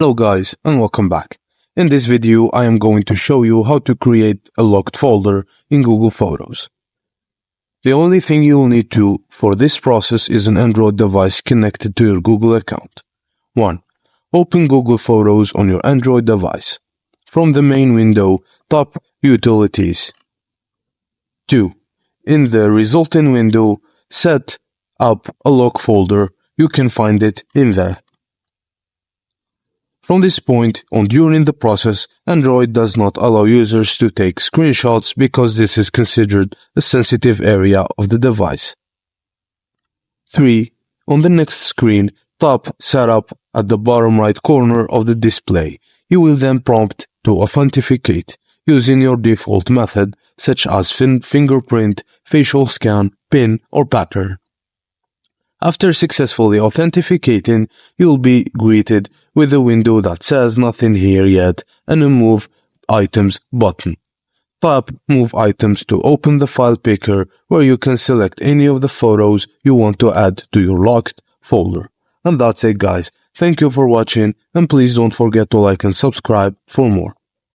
Hello guys and welcome back. In this video I am going to show you how to create a locked folder in Google Photos. The only thing you will need to for this process is an Android device connected to your Google account. 1. Open Google Photos on your Android device. From the main window, tap Utilities. 2. In the resulting window, set up a lock folder. You can find it in there. From this point on during the process, Android does not allow users to take screenshots because this is considered a sensitive area of the device. 3. On the next screen, tap Setup at the bottom right corner of the display. You will then prompt to authenticate using your default method such as fingerprint, facial scan, PIN, or pattern. After successfully authenticating, you'll be greeted with a window that says nothing here yet and a Move Items button. Tap Move Items to open the file picker where you can select any of the photos you want to add to your locked folder. And that's it guys. Thank you for watching and please don't forget to like and subscribe for more.